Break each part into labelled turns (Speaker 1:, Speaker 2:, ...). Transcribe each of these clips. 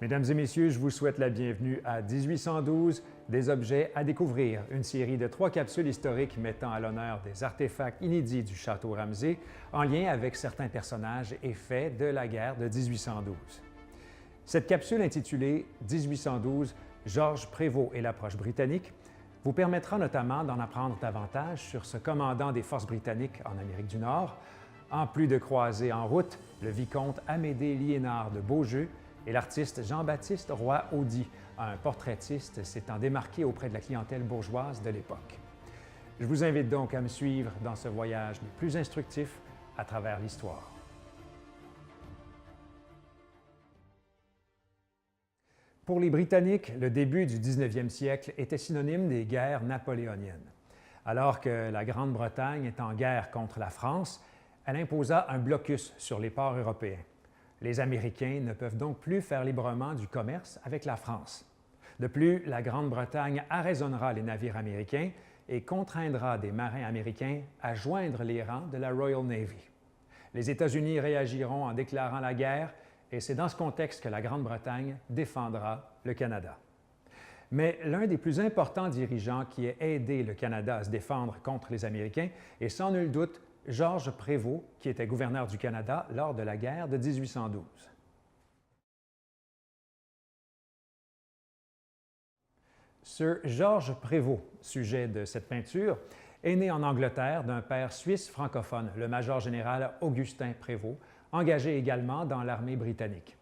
Speaker 1: Mesdames et messieurs, je vous souhaite la bienvenue à 1812, des objets à découvrir, une série de 3 capsules historiques mettant à l'honneur des artefacts inédits du château Ramsay en lien avec certains personnages et faits de la guerre de 1812. Cette capsule intitulée 1812, Georges Prévost et l'approche britannique vous permettra notamment d'en apprendre davantage sur ce commandant des forces britanniques en Amérique du Nord, en plus de croiser en route le vicomte Amédée Liénard de Beaujeu et l'artiste Jean-Baptiste Roy-Audy, un portraitiste s'étant démarqué auprès de la clientèle bourgeoise de l'époque. Je vous invite donc à me suivre dans ce voyage le plus instructif à travers l'histoire. Pour les Britanniques, le début du 19e siècle était synonyme des guerres napoléoniennes. Alors que la Grande-Bretagne est en guerre contre la France, elle imposa un blocus sur les ports européens. Les Américains ne peuvent donc plus faire librement du commerce avec la France. De plus, la Grande-Bretagne arraisonnera les navires américains et contraindra des marins américains à joindre les rangs de la Royal Navy. Les États-Unis réagiront en déclarant la guerre et c'est dans ce contexte que la Grande-Bretagne défendra le Canada. Mais l'un des plus importants dirigeants qui ait aidé le Canada à se défendre contre les Américains est sans nul doute Georges Prévost, qui était gouverneur du Canada lors de la guerre de 1812. Sir Georges Prévost, sujet de cette peinture, est né en Angleterre d'un père suisse francophone, le major général Augustin Prévost, engagé également dans l'armée britannique.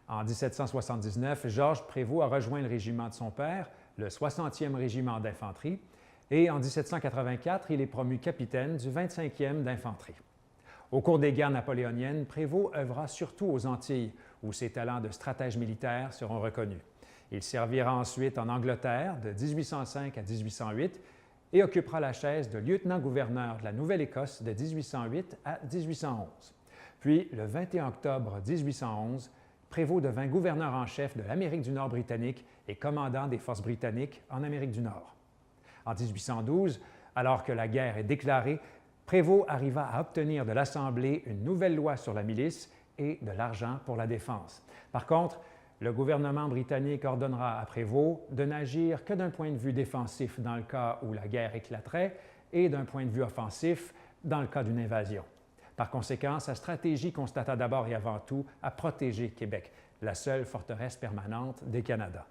Speaker 1: En 1779, Georges Prévost a rejoint le régiment de son père, le 60e régiment d'infanterie, et en 1784, il est promu capitaine du 25e d'infanterie. Au cours des guerres napoléoniennes, Prévost œuvra surtout aux Antilles, où ses talents de stratège militaire seront reconnus. Il servira ensuite en Angleterre de 1805 à 1808 et occupera la chaise de lieutenant-gouverneur de la Nouvelle-Écosse de 1808 à 1811. Puis, le 21 octobre 1811, Prévost devint gouverneur en chef de l'Amérique du Nord britannique et commandant des forces britanniques en Amérique du Nord. En 1812, alors que la guerre est déclarée, Prévost arriva à obtenir de l'Assemblée une nouvelle loi sur la milice et de l'argent pour la défense. Par contre, le gouvernement britannique ordonnera à Prévost de n'agir que d'un point de vue défensif dans le cas où la guerre éclaterait et d'un point de vue offensif dans le cas d'une invasion. Par conséquent, sa stratégie constata d'abord et avant tout à protéger Québec, la seule forteresse permanente des Canada.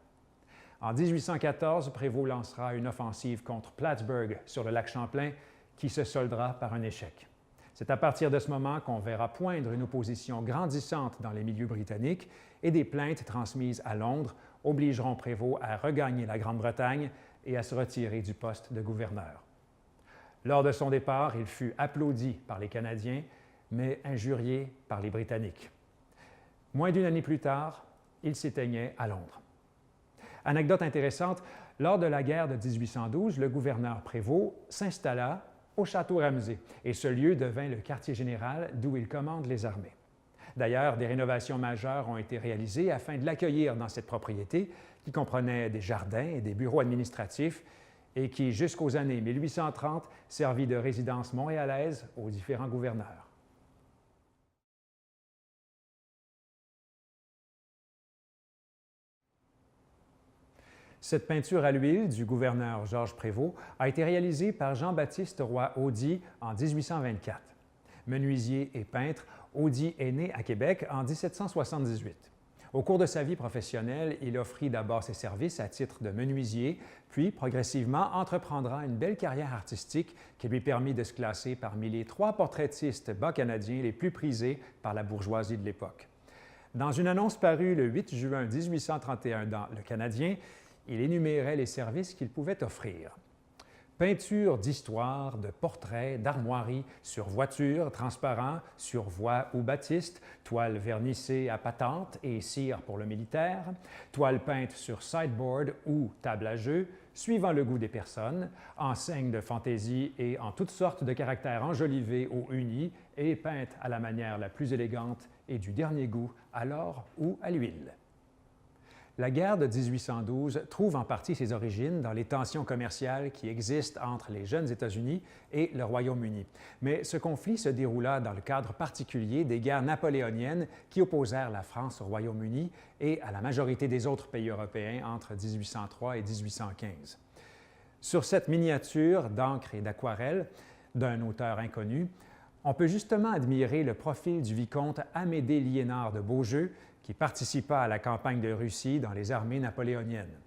Speaker 1: En 1814, Prévost lancera une offensive contre Plattsburgh sur le lac Champlain qui se soldera par un échec. C'est à partir de ce moment qu'on verra poindre une opposition grandissante dans les milieux britanniques et des plaintes transmises à Londres obligeront Prévost à regagner la Grande-Bretagne et à se retirer du poste de gouverneur. Lors de son départ, il fut applaudi par les Canadiens, mais injurié par les Britanniques. Moins d'une année plus tard, il s'éteignait à Londres. Anecdote intéressante, lors de la guerre de 1812, le gouverneur Prévost s'installa au château Ramsay et ce lieu devint le quartier général d'où il commande les armées. D'ailleurs, des rénovations majeures ont été réalisées afin de l'accueillir dans cette propriété qui comprenait des jardins et des bureaux administratifs et qui, jusqu'aux années 1830, servit de résidence montréalaise aux différents gouverneurs. Cette peinture à l'huile du gouverneur Georges Prévost a été réalisée par Jean-Baptiste Roy-Audy en 1824. Menuisier et peintre, Audy est né à Québec en 1778. Au cours de sa vie professionnelle, il offrit d'abord ses services à titre de menuisier, puis progressivement entreprendra une belle carrière artistique qui lui permit de se classer parmi les 3 portraitistes bas canadiens les plus prisés par la bourgeoisie de l'époque. Dans une annonce parue le 8 juin 1831 dans Le Canadien, il énumérait les services qu'il pouvait offrir. Peinture d'histoire, de portraits, d'armoiries, sur voiture, transparent, sur voie ou batiste, toile vernissée à patente et cire pour le militaire, toile peinte sur sideboard ou table à jeu, suivant le goût des personnes, enseigne de fantaisie et en toutes sortes de caractères enjolivés ou unis et peinte à la manière la plus élégante et du dernier goût à l'or ou à l'huile. La guerre de 1812 trouve en partie ses origines dans les tensions commerciales qui existent entre les jeunes États-Unis et le Royaume-Uni. Mais ce conflit se déroula dans le cadre particulier des guerres napoléoniennes qui opposèrent la France au Royaume-Uni et à la majorité des autres pays européens entre 1803 et 1815. Sur cette miniature d'encre et d'aquarelle d'un auteur inconnu, on peut justement admirer le profil du vicomte Amédée Liénard de Beaujeu, qui participa à la campagne de Russie dans les armées napoléoniennes.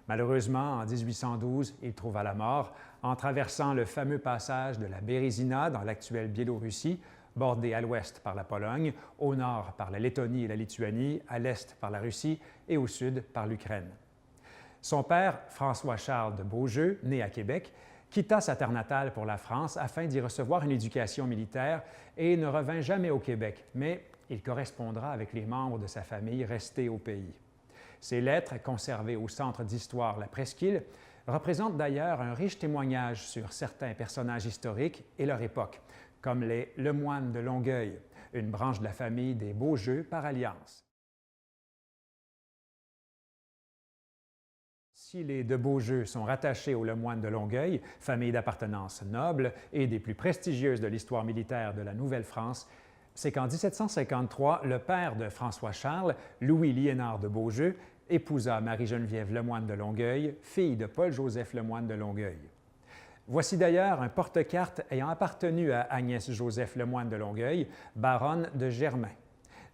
Speaker 1: Malheureusement, en 1812, il trouva la mort en traversant le fameux passage de la Bérézina dans l'actuelle Biélorussie, bordé à l'ouest par la Pologne, au nord par la Lettonie et la Lituanie, à l'est par la Russie et au sud par l'Ukraine. Son père, François-Charles de Beaujeu, né à Québec, quitta sa terre natale pour la France afin d'y recevoir une éducation militaire et ne revint jamais au Québec, mais il correspondra avec les membres de sa famille restés au pays. Ces lettres, conservées au Centre d'histoire La Presqu'île, représentent d'ailleurs un riche témoignage sur certains personnages historiques et leur époque, comme les Lemoine de Longueuil, une branche de la famille des Beaujeu par alliance. Si les de Beaujeu sont rattachés aux Lemoine de Longueuil, famille d'appartenance noble et des plus prestigieuses de l'histoire militaire de la Nouvelle-France, c'est qu'en 1753, le père de François-Charles, Louis Liénard de Beaujeu, épousa Marie-Geneviève Lemoine de Longueuil, fille de Paul-Joseph Lemoine de Longueuil. Voici d'ailleurs un porte-carte ayant appartenu à Agnès-Joseph Lemoine de Longueuil, baronne de Germain.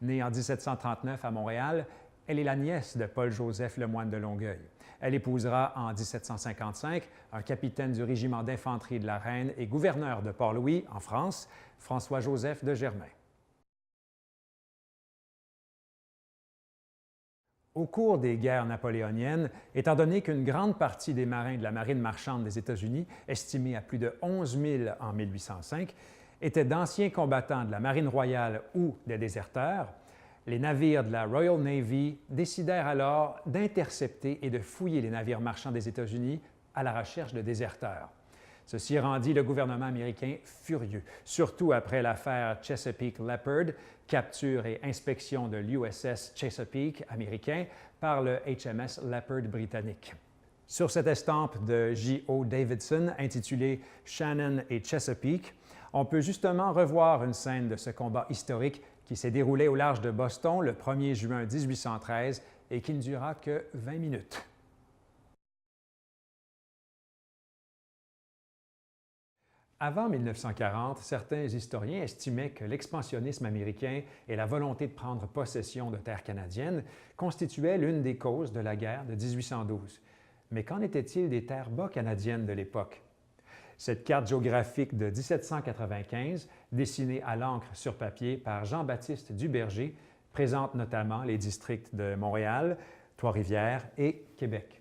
Speaker 1: Née en 1739 à Montréal, elle est la nièce de Paul-Joseph Lemoine de Longueuil. Elle épousera en 1755 un capitaine du régiment d'infanterie de la Reine et gouverneur de Port-Louis, en France, François-Joseph de Germain. Au cours des guerres napoléoniennes, étant donné qu'une grande partie des marins de la marine marchande des États-Unis, estimés à plus de 11 000 en 1805, étaient d'anciens combattants de la marine royale ou des déserteurs, les navires de la Royal Navy décidèrent alors d'intercepter et de fouiller les navires marchands des États-Unis à la recherche de déserteurs. Ceci rendit le gouvernement américain furieux, surtout après l'affaire Chesapeake Leopard, capture et inspection de l'USS Chesapeake américain par le HMS Leopard britannique. Sur cette estampe de J.O. Davidson intitulée « Shannon et Chesapeake », on peut justement revoir une scène de ce combat historique qui s'est déroulé au large de Boston le 1er juin 1813 et qui ne dura que 20 minutes. Avant 1940, certains historiens estimaient que l'expansionnisme américain et la volonté de prendre possession de terres canadiennes constituaient l'une des causes de la guerre de 1812. Mais qu'en était-il des terres bas canadiennes de l'époque? Cette carte géographique de 1795, dessinée à l'encre sur papier par Jean-Baptiste Duberger, présente notamment les districts de Montréal, Trois-Rivières et Québec.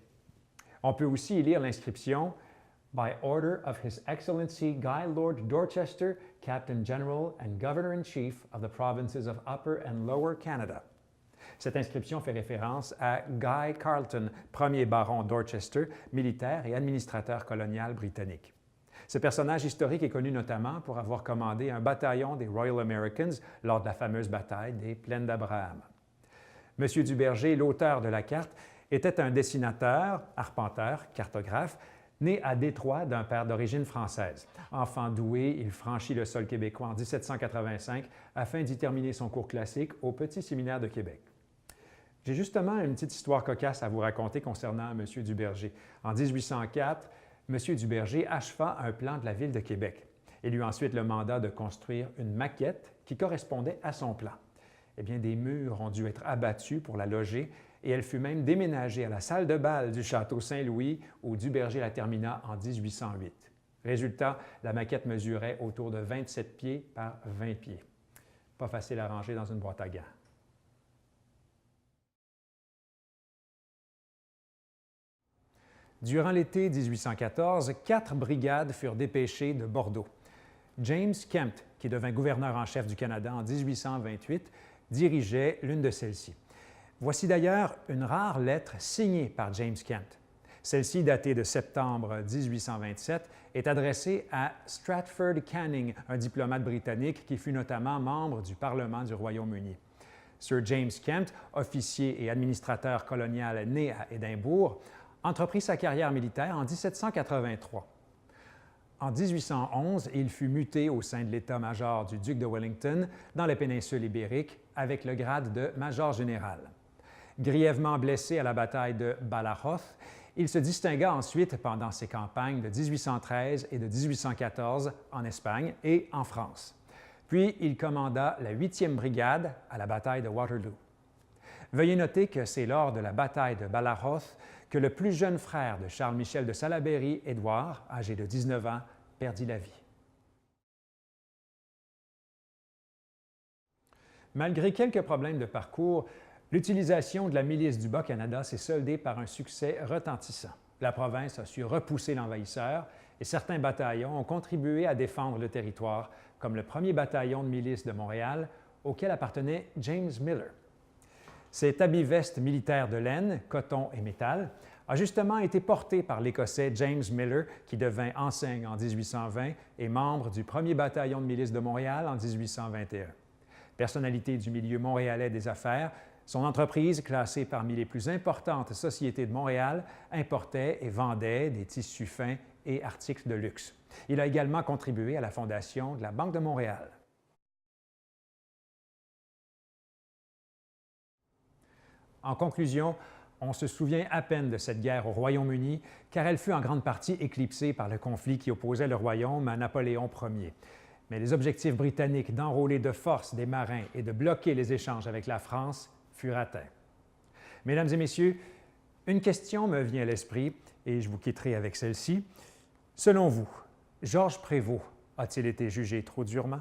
Speaker 1: On peut aussi y lire l'inscription « By order of His Excellency Guy Lord Dorchester, Captain General and Governor-in-Chief of the Provinces of Upper and Lower Canada ». Cette inscription fait référence à Guy Carleton, premier baron Dorchester, militaire et administrateur colonial britannique. Ce personnage historique est connu notamment pour avoir commandé un bataillon des Royal Americans lors de la fameuse bataille des Plaines d'Abraham. M. Duberger, l'auteur de la carte, était un dessinateur, arpenteur, cartographe, né à Détroit d'un père d'origine française. Enfant doué, il franchit le sol québécois en 1785 afin d'y terminer son cours classique au Petit Séminaire de Québec. J'ai justement une petite histoire cocasse à vous raconter concernant M. Duberger. En 1804, M. Duberger acheva un plan de la Ville de Québec. Il eut ensuite le mandat de construire une maquette qui correspondait à son plan. Eh bien, des murs ont dû être abattus pour la loger et elle fut même déménagée à la salle de bal du Château Saint-Louis où Duberger la termina en 1808. Résultat, la maquette mesurait autour de 27 pieds par 20 pieds. Pas facile à ranger dans une boîte à gants. Durant l'été 1814, 4 brigades furent dépêchées de Bordeaux. James Kempt, qui devint gouverneur en chef du Canada en 1828, dirigeait l'une de celles-ci. Voici d'ailleurs une rare lettre signée par James Kempt. Celle-ci, datée de septembre 1827, est adressée à Stratford Canning, un diplomate britannique qui fut notamment membre du Parlement du Royaume-Uni. Sir James Kent, officier et administrateur colonial né à Édimbourg, entreprit sa carrière militaire en 1783. En 1811, il fut muté au sein de l'état-major du duc de Wellington dans la péninsule ibérique avec le grade de major général. Grièvement blessé à la bataille de Badajoz, il se distingua ensuite pendant ses campagnes de 1813 et de 1814 en Espagne et en France. Puis il commanda la 8e brigade à la bataille de Waterloo. Veuillez noter que c'est lors de la bataille de Badajoz que le plus jeune frère de Charles-Michel de Salaberry, Édouard, âgé de 19 ans, perdit la vie. Malgré quelques problèmes de parcours, l'utilisation de la milice du Bas-Canada s'est soldée par un succès retentissant. La province a su repousser l'envahisseur et certains bataillons ont contribué à défendre le territoire, comme le 1er bataillon de milice de Montréal, auquel appartenait James Miller. Cet habit-veste militaire de laine, coton et métal a justement été porté par l'Écossais James Miller, qui devint enseigne en 1820 et membre du 1er bataillon de milice de Montréal en 1821. Personnalité du milieu montréalais des affaires, son entreprise, classée parmi les plus importantes sociétés de Montréal, importait et vendait des tissus fins et articles de luxe. Il a également contribué à la fondation de la Banque de Montréal. En conclusion, on se souvient à peine de cette guerre au Royaume-Uni, car elle fut en grande partie éclipsée par le conflit qui opposait le royaume à Napoléon Ier. Mais les objectifs britanniques d'enrôler de force des marins et de bloquer les échanges avec la France furent atteints. Mesdames et messieurs, une question me vient à l'esprit et je vous quitterai avec celle-ci. Selon vous, Georges Prévost a-t-il été jugé trop durement?